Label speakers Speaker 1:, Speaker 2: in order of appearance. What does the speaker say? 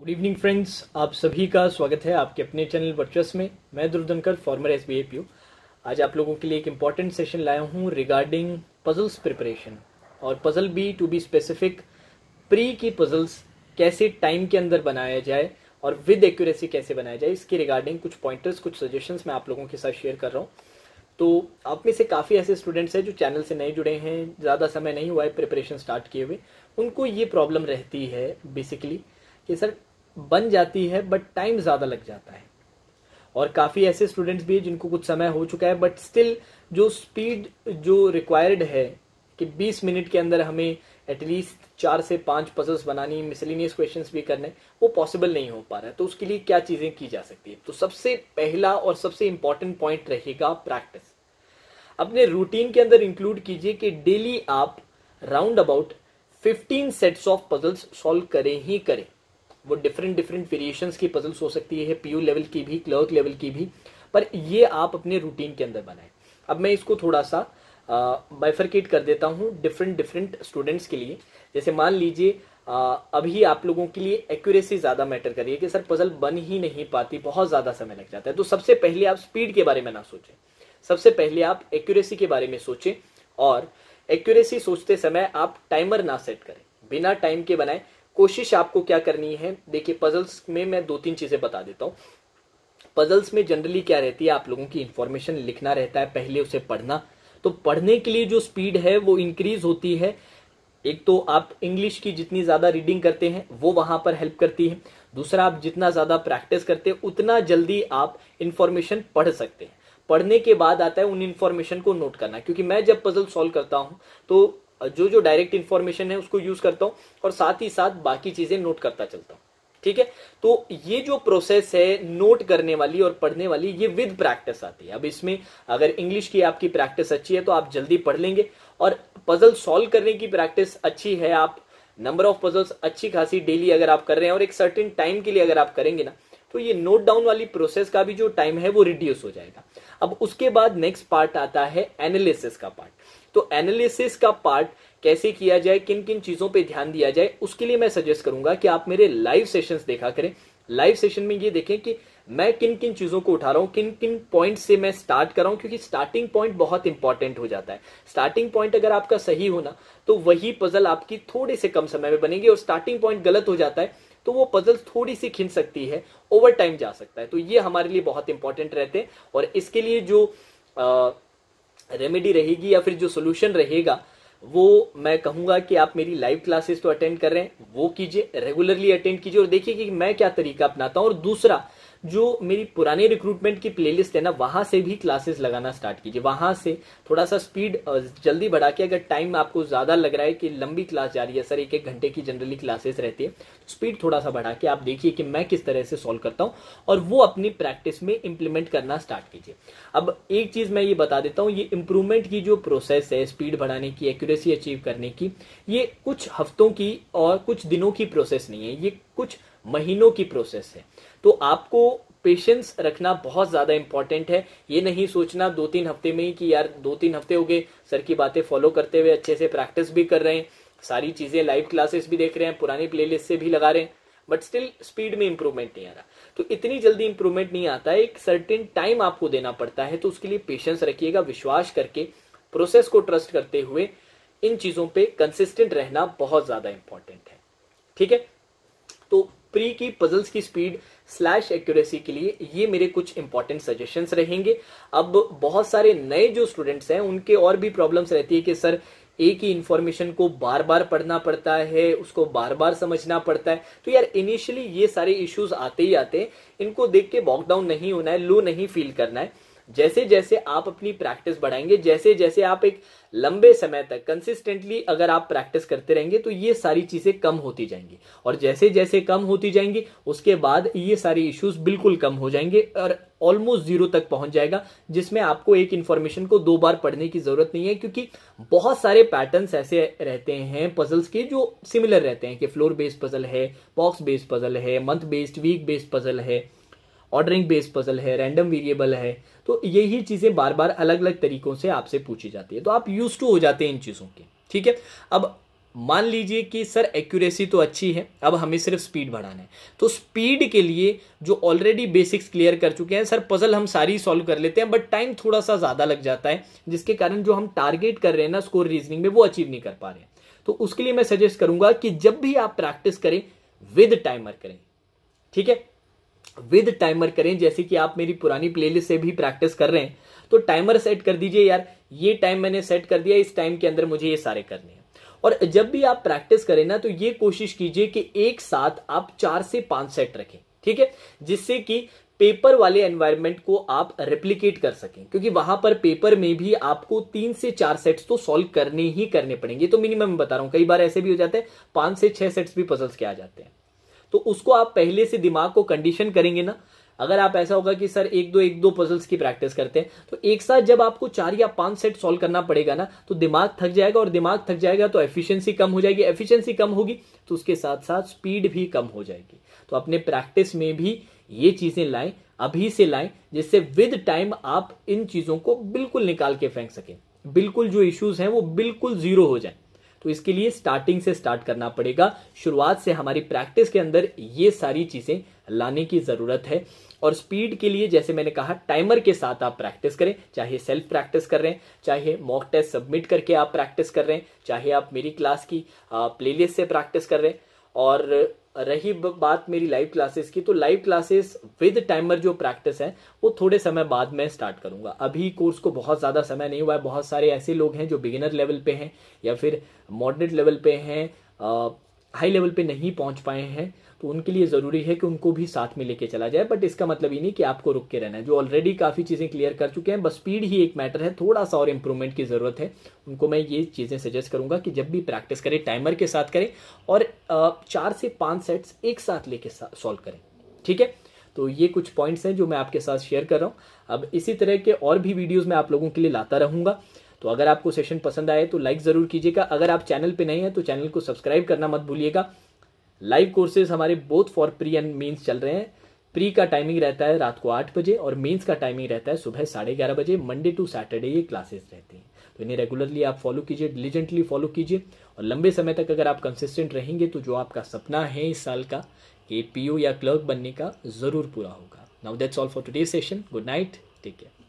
Speaker 1: Good evening friends, आप सभी का स्वागत है आपके अपने चैनल वर्चस में। मैं ध्रुव धनकर, फॉर्मर एसबीआई पीओ। आज आप लोगों के लिए एक इम्पॉर्टेंट सेशन लाया हूँ रिगार्डिंग पजल्स प्रिपरेशन, और पजल भी टू बी स्पेसिफिक प्री की पजल्स कैसे टाइम के अंदर बनाया जाए और विद एक्यूरेसी कैसे बनाया जाए, इसके रिगार्डिंग कुछ पॉइंटर्स, कुछ सजेशंस मैं आप लोगों के साथ शेयर कर रहा हूँ। तो आप में से काफ़ी ऐसे स्टूडेंट्स हैं जो चैनल से नए जुड़े हैं, ज़्यादा समय नहीं हुआ है प्रिपरेशन स्टार्ट किए हुए, उनको ये प्रॉब्लम रहती है बेसिकली कि सर बन जाती है बट टाइम ज़्यादा लग जाता है। और काफ़ी ऐसे स्टूडेंट्स भी हैं जिनको कुछ समय हो चुका है बट स्टिल जो स्पीड जो रिक्वायर्ड है कि 20 मिनट के अंदर हमें एटलीस्ट 4 से 5 पजल्स बनानी, मिसलिनियस क्वेश्चंस भी करने, वो पॉसिबल नहीं हो पा रहा है। तो उसके लिए क्या चीज़ें की जा सकती है? तो सबसे पहला और सबसे इंपॉर्टेंट पॉइंट रहेगा प्रैक्टिस। अपने रूटीन के अंदर इंक्लूड कीजिए कि डेली आप round about 15 sets of puzzles solve करें ही करें। वो डिफरेंट वेरिएशंस की पजल्स हो सकती है, पीयू लेवल की भी, क्लर्क लेवल की भी, पर ये आप अपने रूटीन के अंदर बनाएं। अब मैं इसको थोड़ा सा बाइफरकेट कर देता हूँ डिफरेंट स्टूडेंट्स के लिए। जैसे मान लीजिए अभी आप लोगों के लिए एक्यूरेसी ज़्यादा मैटर करिए कि सर पजल बन ही नहीं पाती, बहुत ज़्यादा समय लग जाता है। तो सबसे पहले आप स्पीड के बारे में ना सोचें, सबसे पहले आप एक्यूरेसी के बारे में सोचें। और एक्यूरेसी सोचते समय आप टाइमर ना सेट करें, बिना टाइम के बनाएं। कोशिश आपको क्या करनी है, देखिए पजल्स में मैं 2-3 चीजें बता देता हूँ। पजल्स में जनरली क्या रहती है, आप लोगों की इंफॉर्मेशन लिखना रहता है, पहले उसे पढ़ना। तो पढ़ने के लिए जो स्पीड है वो इंक्रीज होती है। एक तो आप इंग्लिश की जितनी ज्यादा रीडिंग करते हैं वो वहां पर हेल्प करती है। दूसरा, आप जितना ज्यादा प्रैक्टिस करते हैं उतना जल्दी आप इंफॉर्मेशन पढ़ सकते हैं। पढ़ने के बाद आता है उन इंफॉर्मेशन को नोट करना, क्योंकि मैं जब पजल सॉल्व करता हूं तो जो डायरेक्ट इंफॉर्मेशन है उसको यूज करता हूं और साथ ही साथ बाकी चीजें नोट करता चलता हूं। ठीक है, तो ये जो प्रोसेस है नोट करने वाली और पढ़ने वाली, ये विद प्रैक्टिस आती है। अब इसमें अगर इंग्लिश की आपकी प्रैक्टिस अच्छी है तो आप जल्दी पढ़ लेंगे, और पजल सॉल्व करने की प्रैक्टिस अच्छी है, आप नंबर ऑफ पजल्स अच्छी खासी डेली अगर आप कर रहे हैं और एक सर्टेन टाइम के लिए अगर आप करेंगे ना, तो ये नोट डाउन वाली प्रोसेस का भी जो टाइम है वो रिड्यूस हो जाएगा। अब उसके बाद नेक्स्ट पार्ट आता है एनालिसिस का पार्ट। तो एनालिसिस का पार्ट कैसे किया जाए, किन किन चीजों पे ध्यान दिया जाए, उसके लिए मैं सजेस्ट करूंगा कि आप मेरे लाइव सेशंस देखा करें। लाइव सेशन में ये देखें कि मैं किन किन चीजों को उठा रहा हूं, किन किन पॉइंट से मैं स्टार्ट कर रहा हूं, क्योंकि स्टार्टिंग पॉइंट बहुत इंपॉर्टेंट हो जाता है। स्टार्टिंग पॉइंट अगर आपका सही होना तो वही पजल आपकी थोड़े से कम समय में बनेगी, और स्टार्टिंग पॉइंट गलत हो जाता है तो वो पजल थोड़ी सी खिंच सकती है, ओवर टाइम जा सकता है। तो ये हमारे लिए बहुत इंपॉर्टेंट रहते हैं, और इसके लिए जो रेमेडी रहेगी या फिर जो सोल्यूशन रहेगा वो मैं कहूंगा कि आप मेरी लाइव क्लासेस तो अटेंड कर रहे हैं वो कीजिए, रेगुलरली अटेंड कीजिए और देखिए कि मैं क्या तरीका अपनाता हूं। और दूसरा, जो मेरी पुरानी रिक्रूटमेंट की प्लेलिस्ट है ना, वहां से भी क्लासेस लगाना स्टार्ट कीजिए। वहां से थोड़ा सा स्पीड जल्दी बढ़ा के, अगर टाइम आपको ज्यादा लग रहा है कि लंबी क्लास जा रही है, सर 1-1 घंटे की जनरली क्लासेस रहती है, तो स्पीड थोड़ा सा बढ़ा के आप देखिए कि मैं किस तरह से सॉल्व करता हूं, और वो अपनी प्रैक्टिस में इंप्लीमेंट करना स्टार्ट कीजिए। अब एक चीज मैं ये बता देता हूं, ये इंप्रूवमेंट की जो प्रोसेस है स्पीड बढ़ाने की, एक्यूरेसी अचीव करने की, ये कुछ हफ्तों की और कुछ दिनों की प्रोसेस नहीं है, ये कुछ महीनों की प्रोसेस है। तो आपको पेशेंस रखना बहुत ज्यादा इंपॉर्टेंट है। ये नहीं सोचना 2-3 हफ्ते में ही कि यार 2-3 हफ्ते हो गए सर की बातें फॉलो करते हुए, अच्छे से प्रैक्टिस भी कर रहे हैं, सारी चीजें लाइव क्लासेस भी देख रहे हैं, पुरानी प्लेलिस्ट से भी लगा रहे हैं, बट स्टिल स्पीड में इंप्रूवमेंट नहीं आ रहा। तो इतनी जल्दी इंप्रूवमेंट नहीं आता है, एक सर्टेन टाइम आपको देना पड़ता है। तो उसके लिए पेशेंस रखिएगा, विश्वास करके, प्रोसेस को ट्रस्ट करते हुए इन चीजों पे कंसिस्टेंट रहना बहुत ज्यादा इंपॉर्टेंट है। ठीक है, तो प्री की पजल्स की स्पीड / एक्यूरेसी के लिए ये मेरे कुछ इंपॉर्टेंट सजेशंस रहेंगे। अब बहुत सारे नए जो स्टूडेंट्स हैं उनके और भी प्रॉब्लम्स रहती है कि सर एक ही इंफॉर्मेशन को बार बार पढ़ना पड़ता है, उसको बार बार समझना पड़ता है। तो यार इनिशियली ये सारे इश्यूज आते ही आते हैं, इनको देख के बॉक डाउन नहीं होना है, लो नहीं फील करना है। जैसे जैसे आप अपनी प्रैक्टिस बढ़ाएंगे, जैसे जैसे आप एक लंबे समय तक कंसिस्टेंटली अगर आप प्रैक्टिस करते रहेंगे, तो ये सारी चीजें कम होती जाएंगी, और जैसे जैसे कम होती जाएंगी उसके बाद ये सारे इश्यूज बिल्कुल कम हो जाएंगे और ऑलमोस्ट 0 तक पहुंच जाएगा, जिसमें आपको एक इंफॉर्मेशन को 2 बार पढ़ने की जरूरत नहीं है। क्योंकि बहुत सारे पैटर्न्स ऐसे रहते हैं पजल्स के जो सिमिलर रहते हैं कि फ्लोर बेस्ड पजल है, बॉक्स बेस्ड पजल है, month based, week based puzzle है, ऑर्डरिंग बेस्ड पजल है, रैंडम वेरिएबल है। तो यही चीजें बार बार अलग अलग तरीकों से आपसे पूछी जाती है, तो आप यूज टू हो जाते हैं इन चीजों के। ठीक है, अब मान लीजिए कि सर एक्यूरेसी तो अच्छी है, अब हमें सिर्फ स्पीड बढ़ाना है। तो स्पीड के लिए जो ऑलरेडी बेसिक्स क्लियर कर चुके हैं, सर पजल हम सारी सॉल्व कर लेते हैं, बट टाइम थोड़ा सा ज़्यादा लग जाता है, जिसके कारण जो हम टारगेट कर रहे हैं ना स्कोर रीजनिंग में, वो अचीव नहीं कर पा रहे हैं। तो उसके लिए मैं सजेस्ट करूंगा कि जब भी आप प्रैक्टिस करें विद टाइमर करें, ठीक है, विद टाइमर करें। जैसे कि आप मेरी पुरानी प्लेलिस्ट से भी प्रैक्टिस कर रहे हैं, तो टाइमर सेट कर दीजिए, यार ये टाइम मैंने सेट कर दिया, इस टाइम के अंदर मुझे ये सारे करने हैं। और जब भी आप प्रैक्टिस करें ना, तो ये कोशिश कीजिए कि एक साथ आप 4 से 5 सेट रखें, ठीक है, जिससे कि पेपर वाले एनवायरनमेंट को आप रेप्लिकेट कर सकें, क्योंकि वहां पर पेपर में भी आपको 3 से 4 सेट्स तो सॉल्व करने ही करने पड़ेंगे। तो मिनिमम बता रहा हूं, कई बार ऐसे भी हो जाते हैं 5 से 6 सेट्स भी पजल्स के आ जाते हैं। तो उसको आप पहले से दिमाग को कंडीशन करेंगे ना। अगर आप ऐसा होगा कि सर एक दो पजल्स की प्रैक्टिस करते हैं, तो एक साथ जब आपको 4 या 5 सेट सॉल्व करना पड़ेगा ना, तो दिमाग थक जाएगा, और दिमाग थक जाएगा तो एफिशिएंसी कम हो जाएगी, एफिशिएंसी कम होगी तो उसके साथ साथ स्पीड भी कम हो जाएगी। तो अपने प्रैक्टिस में भी ये चीजें लाएं, अभी से लाएं, जिससे विद टाइम आप इन चीजों को बिल्कुल निकाल के फेंक सकें, बिल्कुल जो इश्यूज हैं वो बिल्कुल जीरो हो जाए। तो इसके लिए स्टार्टिंग से स्टार्ट करना पड़ेगा, शुरुआत से हमारी प्रैक्टिस के अंदर ये सारी चीजें लाने की जरूरत है। और स्पीड के लिए जैसे मैंने कहा, टाइमर के साथ आप प्रैक्टिस करें, चाहे सेल्फ प्रैक्टिस कर रहे हैं, चाहे मॉक टेस्ट सबमिट करके आप प्रैक्टिस कर रहे हैं, चाहे आप मेरी क्लास की प्लेलिस्ट से प्रैक्टिस कर रहे हैं। और रही बात मेरी लाइव क्लासेस की, तो लाइव क्लासेस विद टाइमर जो प्रैक्टिस है वो थोड़े समय बाद में स्टार्ट करूंगा। अभी कोर्स को बहुत ज़्यादा समय नहीं हुआ है, बहुत सारे ऐसे लोग हैं जो बिगिनर लेवल पे हैं या फिर मॉडरेट लेवल पे हैं, हाई लेवल पे नहीं पहुंच पाए हैं, तो उनके लिए ज़रूरी है कि उनको भी साथ में लेके चला जाए। बट इसका मतलब ये नहीं कि आपको रुक के रहना है। जो ऑलरेडी काफ़ी चीज़ें क्लियर कर चुके हैं, बस स्पीड ही एक मैटर है, थोड़ा सा और इम्प्रूवमेंट की ज़रूरत है, उनको मैं ये चीज़ें सजेस्ट करूंगा कि जब भी प्रैक्टिस करें टाइमर के साथ करें, और 4 से 5 सेट्स एक साथ लेके सॉल्व करें, ठीक है। तो ये कुछ पॉइंट्स हैं जो मैं आपके साथ शेयर कर रहा हूँ। अब इसी तरह के और भी वीडियोज़ मैं आप लोगों के लिए लाता रहूँगा। तो अगर आपको सेशन पसंद आए तो लाइक ज़रूर कीजिएगा। अगर आप चैनल पे नए हैं तो चैनल को सब्सक्राइब करना मत भूलिएगा। लाइव कोर्सेज हमारे both for pre and mains चल रहे हैं। प्री का टाइमिंग रहता है रात को 8 बजे और मेंस का टाइमिंग रहता है सुबह 11:30 बजे। मंडे टू सैटरडे ये क्लासेस रहती हैं, तो इन्हें रेगुलरली आप फॉलो कीजिए, डिलीजेंटली फॉलो कीजिए, और लंबे समय तक अगर आप कंसिस्टेंट रहेंगे तो जो आपका सपना है इस साल का कि पीओ या क्लर्क बनने का, ज़रूर पूरा होगा। Now that's all for today session. Good night, take care.